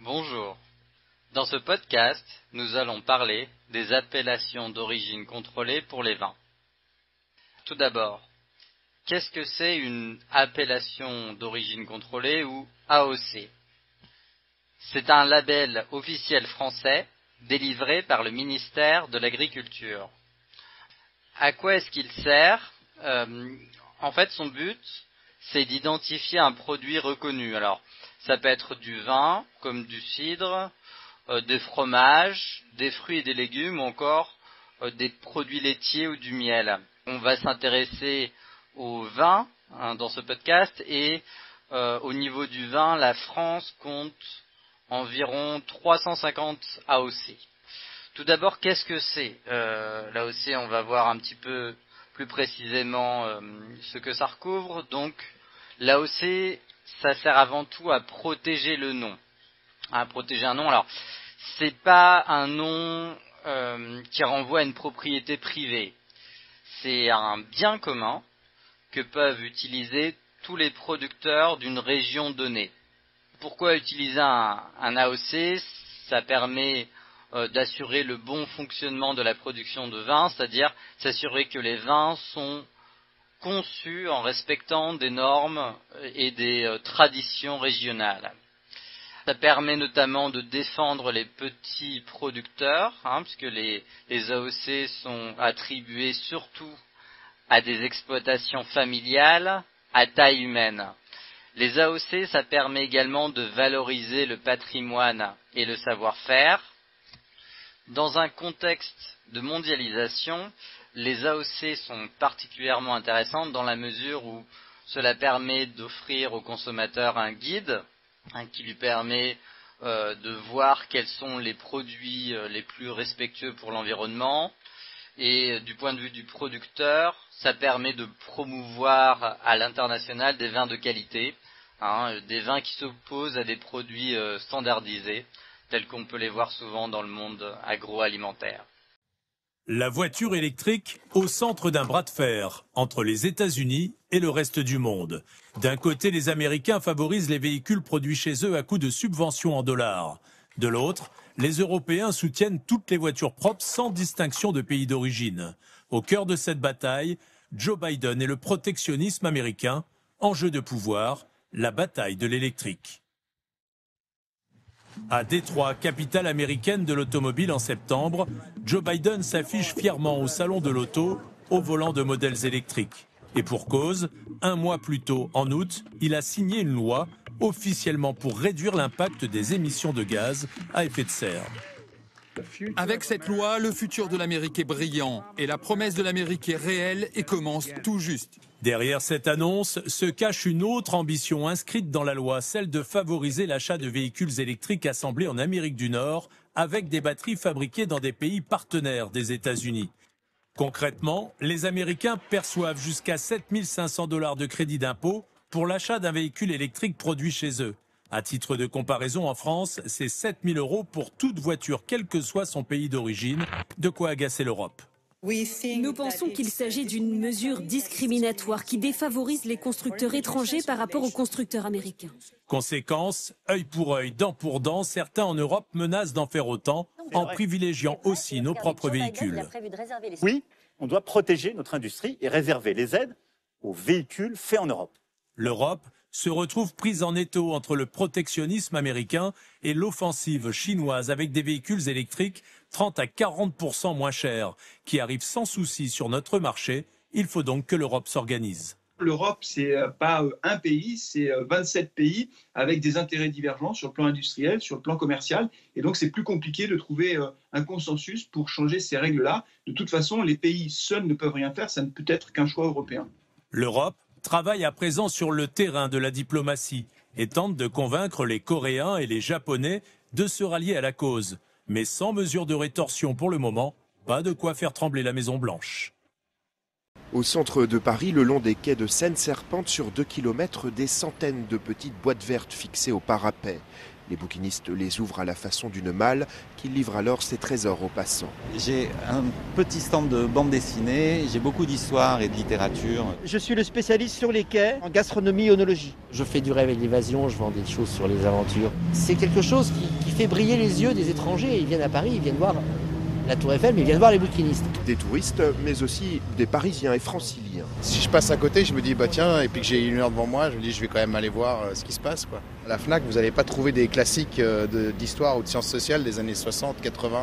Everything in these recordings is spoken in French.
Bonjour. Dans ce podcast, nous allons parler des appellations d'origine contrôlée pour les vins. Tout d'abord, qu'est-ce que c'est une appellation d'origine contrôlée ou AOC? C'est un label officiel français délivré par le ministère de l'Agriculture. À quoi est-ce qu'il sert? En fait, son but, c'est d'identifier un produit reconnu. Alors, ça peut être du vin, comme du cidre, des fromages, des fruits et des légumes, ou encore des produits laitiers ou du miel. On va s'intéresser au vin dans ce podcast, et au niveau du vin, la France compte environ 350 AOC. Tout d'abord, qu'est-ce que c'est l'AOC? On va voir un petit peu plus précisément ce que ça recouvre. Donc, l'AOC, ça sert avant tout à protéger le nom. À protéger un nom. Alors, c'est pas un nom qui renvoie à une propriété privée. C'est un bien commun que peuvent utiliser tous les producteurs d'une région donnée. Pourquoi utiliser un AOC? Ça permet d'assurer le bon fonctionnement de la production de vin, c'est-à-dire s'assurer que les vins sont conçus en respectant des normes et des traditions régionales. Ça permet notamment de défendre les petits producteurs, puisque les AOC sont attribués surtout à des exploitations familiales à taille humaine. Les AOC, ça permet également de valoriser le patrimoine et le savoir-faire. Dans un contexte de mondialisation, les AOC sont particulièrement intéressantes dans la mesure où cela permet d'offrir au consommateur un guide qui lui permet de voir quels sont les produits les plus respectueux pour l'environnement. Et du point de vue du producteur, ça permet de promouvoir à l'international des vins de qualité, des vins qui s'opposent à des produits standardisés, tels qu'on peut les voir souvent dans le monde agroalimentaire. La voiture électrique au centre d'un bras de fer entre les États-Unis et le reste du monde. D'un côté, les Américains favorisent les véhicules produits chez eux à coût de subventions en dollars. De l'autre, les Européens soutiennent toutes les voitures propres sans distinction de pays d'origine. Au cœur de cette bataille, Joe Biden et le protectionnisme américain, enjeu de pouvoir, la bataille de l'électrique. À Détroit, capitale américaine de l'automobile en septembre, Joe Biden s'affiche fièrement au salon de l'auto au volant de modèles électriques. Et pour cause, un mois plus tôt, en août, il a signé une loi officiellement pour réduire l'impact des émissions de gaz à effet de serre. Avec cette loi, le futur de l'Amérique est brillant et la promesse de l'Amérique est réelle et commence tout juste. Derrière cette annonce se cache une autre ambition inscrite dans la loi, celle de favoriser l'achat de véhicules électriques assemblés en Amérique du Nord avec des batteries fabriquées dans des pays partenaires des États-Unis. Concrètement, les Américains perçoivent jusqu'à 7 500 $ de crédit d'impôt pour l'achat d'un véhicule électrique produit chez eux. À titre de comparaison, en France, c'est 7 000 € pour toute voiture, quel que soit son pays d'origine, de quoi agacer l'Europe. Nous pensons qu'il s'agit d'une mesure discriminatoire qui défavorise les constructeurs étrangers par rapport aux constructeurs américains. Conséquence, œil pour œil, dent pour dent, certains en Europe menacent d'en faire autant en privilégiant aussi nos propres véhicules. Oui, on doit protéger notre industrie et réserver les aides aux véhicules faits en Europe. L'Europe se retrouve prise en étau entre le protectionnisme américain et l'offensive chinoise avec des véhicules électriques 30 à 40% moins chers qui arrivent sans souci sur notre marché. Il faut donc que l'Europe s'organise. L'Europe, c'est pas un pays, c'est 27 pays avec des intérêts divergents sur le plan industriel, sur le plan commercial. Et donc, c'est plus compliqué de trouver un consensus pour changer ces règles-là. De toute façon, les pays seuls ne peuvent rien faire, ça ne peut être qu'un choix européen. L'Europe travaille à présent sur le terrain de la diplomatie et tente de convaincre les Coréens et les Japonais de se rallier à la cause. Mais sans mesure de rétorsion pour le moment, pas de quoi faire trembler la Maison-Blanche. Au centre de Paris, le long des quais de Seine serpentent sur 2 km des centaines de petites boîtes vertes fixées au parapet. Les bouquinistes les ouvrent à la façon d'une malle qui livre alors ses trésors aux passants. J'ai un petit stand de bande dessinée, j'ai beaucoup d'histoire et de littérature. Je suis le spécialiste sur les quais en gastronomie et onologie. Je fais du rêve et de l'évasion, je vends des choses sur les aventures. C'est quelque chose qui fait briller les yeux des étrangers. Ils viennent à Paris, ils viennent voir la Tour Eiffel, mais ils viennent voir les bouquinistes. Des touristes, mais aussi des Parisiens et franciliens. Si je passe à côté, je me dis, bah tiens, et puis que j'ai 1 heure devant moi, je me dis, je vais quand même aller voir ce qui se passe, quoi. À la FNAC, vous n'allez pas trouver des classiques d'histoire ou de sciences sociales des années 60, 80.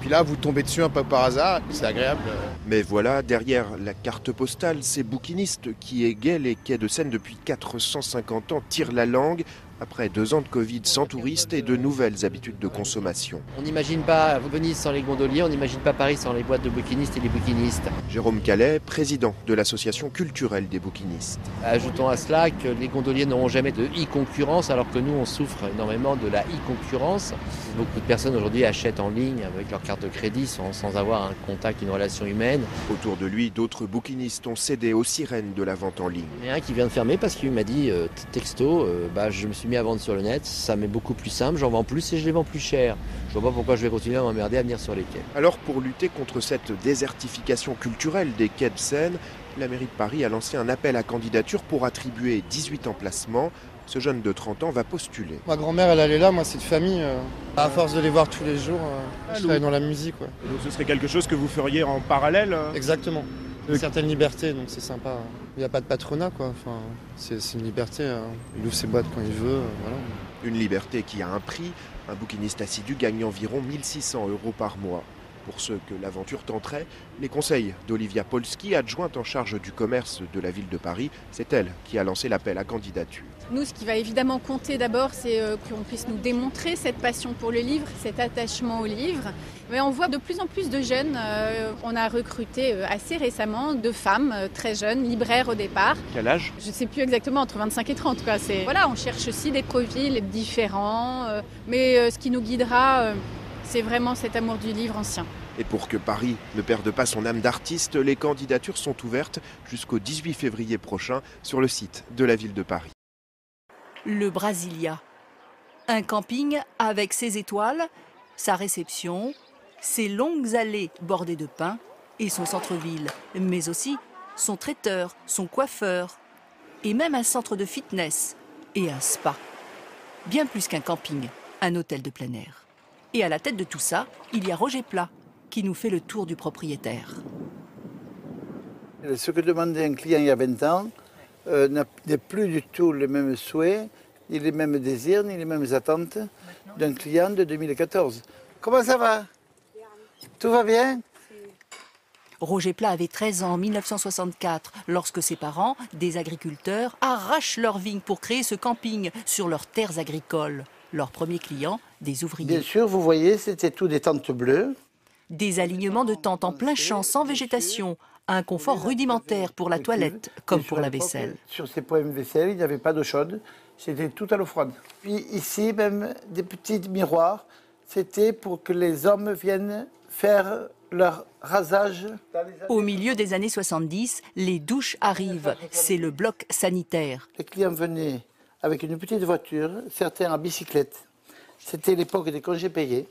Puis là, vous tombez dessus un peu par hasard, c'est agréable. Mais voilà, derrière la carte postale, ces bouquinistes qui égaient les quais de Seine depuis 450 ans tirent la langue. Après 2 ans de Covid sans touristes et de nouvelles habitudes de consommation. On n'imagine pas Venise sans les gondoliers, on n'imagine pas Paris sans les boîtes de bouquinistes et les bouquinistes. Jérôme Calais, président de l'association culturelle des bouquinistes. Ajoutons à cela que les gondoliers n'auront jamais de e-concurrence, alors que nous, on souffre énormément de la e-concurrence. Beaucoup de personnes aujourd'hui achètent en ligne avec leur carte de crédit sans avoir un contact, une relation humaine. Autour de lui, d'autres bouquinistes ont cédé aux sirènes de la vente en ligne. Il y en a un qui vient de fermer parce qu'il m'a dit texto, je me suis mis à vendre sur le net, ça m'est beaucoup plus simple, j'en vends plus et je les vends plus cher. Je vois pas pourquoi je vais continuer à m'emmerder à venir sur les quais. Alors pour lutter contre cette désertification culturelle des quais de Seine, la mairie de Paris a lancé un appel à candidature pour attribuer 18 emplacements. Ce jeune de 30 ans va postuler. Ma grand-mère, elle allait là, moi c'est de famille. À force de les voir tous les jours, je travaille dans la musique. Ouais. Donc ce serait quelque chose que vous feriez en parallèle Exactement. Une certaine liberté, donc c'est sympa. Il n'y a pas de patronat, quoi. Enfin, c'est une liberté. Il ouvre ses boîtes quand il veut. Voilà. Une liberté qui a un prix. Un bouquiniste assidu gagne environ 1 600 € par mois. Pour ceux que l'aventure tenterait, les conseils d'Olivia Polski, adjointe en charge du commerce de la ville de Paris, c'est elle qui a lancé l'appel à candidature. Nous, ce qui va évidemment compter d'abord, c'est qu'on puisse nous démontrer cette passion pour le livre, cet attachement au livre. Mais on voit de plus en plus de jeunes. On a recruté assez récemment 2 femmes très jeunes, libraires au départ. Quel âge ? Je ne sais plus exactement, entre 25 et 30. Quoi. Voilà, on cherche aussi des profils différents. Mais ce qui nous guidera, c'est vraiment cet amour du livre ancien. Et pour que Paris ne perde pas son âme d'artiste, les candidatures sont ouvertes jusqu'au 18 février prochain sur le site de la ville de Paris. Le Brasilia. Un camping avec ses étoiles, sa réception, ses longues allées bordées de pins et son centre-ville, mais aussi son traiteur, son coiffeur et même un centre de fitness et un spa. Bien plus qu'un camping, un hôtel de plein air. Et à la tête de tout ça, il y a Roger Plat qui nous fait le tour du propriétaire. Ce que demandait un client il y a 20 ans n'est plus du tout les mêmes souhaits, ni les mêmes désirs, ni les mêmes attentes d'un client de 2014. Comment ça va? Tout va bien? Roger Plat avait 13 ans en 1964, lorsque ses parents, des agriculteurs, arrachent leurs vignes pour créer ce camping sur leurs terres agricoles. Leurs premiers clients, des ouvriers. Bien sûr, vous voyez, c'était tout des tentes bleues. Des alignements de tentes en plein champ, sans végétation. Un confort rudimentaire pour la toilette, comme pour la vaisselle. Sur ces poêles vaisselle, il n'y avait pas d'eau chaude, c'était tout à l'eau froide. Puis ici, même des petits miroirs, c'était pour que les hommes viennent faire leur rasage. Au milieu des années 70, les douches arrivent. C'est le bloc sanitaire. Les clients venaient avec une petite voiture, certains en bicyclette. C'était l'époque des congés payés.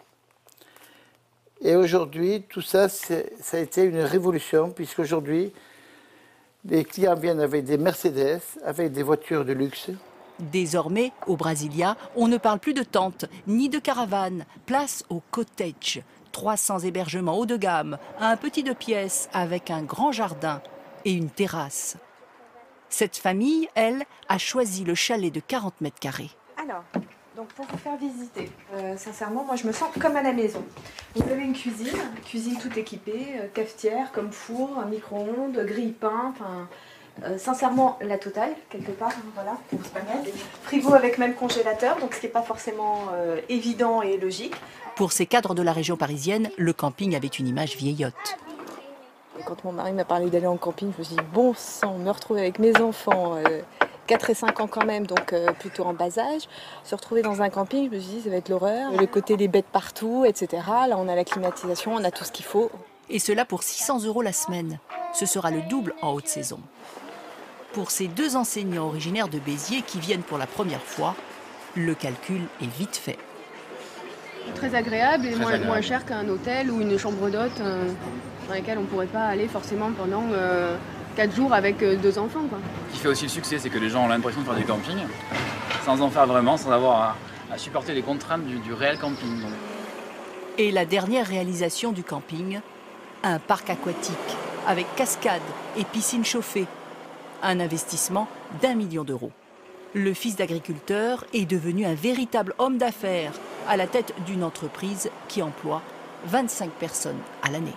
Et aujourd'hui, tout ça, ça a été une révolution, puisqu'aujourd'hui, les clients viennent avec des Mercedes, avec des voitures de luxe. Désormais, au Brasilia, on ne parle plus de tentes, ni de caravanes. Place au cottage. 300 hébergements haut de gamme, un petit 2 pièces avec un grand jardin et une terrasse. Cette famille, elle, a choisi le chalet de 40 mètres carrés. Alors, donc pour vous faire visiter, sincèrement, moi je me sens comme à la maison. Vous avez une cuisine toute équipée, cafetière comme four, micro-ondes, grille-pain, sincèrement la totale, quelque part, voilà, pour se permettre. Frigo avec même congélateur, donc ce qui n'est pas forcément évident et logique. Pour ces cadres de la région parisienne, le camping avait une image vieillotte. Et quand mon mari m'a parlé d'aller en camping, je me suis dit, bon sang, me retrouver avec mes enfants, 4 et 5 ans quand même, donc plutôt en bas âge. Se retrouver dans un camping, je me suis dit, ça va être l'horreur. Le côté des bêtes partout, etc. Là, on a la climatisation, on a tout ce qu'il faut. Et cela pour 600 € la semaine. Ce sera le double en haute saison. Pour ces 2 enseignants originaires de Béziers qui viennent pour la première fois, Le calcul est vite fait. Très agréable et moins cher qu'un hôtel ou une chambre d'hôte dans laquelle on ne pourrait pas aller forcément pendant 4 jours avec 2 enfants, quoi. Ce qui fait aussi le succès, c'est que les gens ont l'impression de faire du camping sans en faire vraiment, sans avoir à supporter les contraintes du réel camping. Donc. Et la dernière réalisation du camping, un parc aquatique avec cascade et piscine chauffée. Un investissement d'1 million d'euros. Le fils d'agriculteur est devenu un véritable homme d'affaires à la tête d'une entreprise qui emploie 25 personnes à l'année.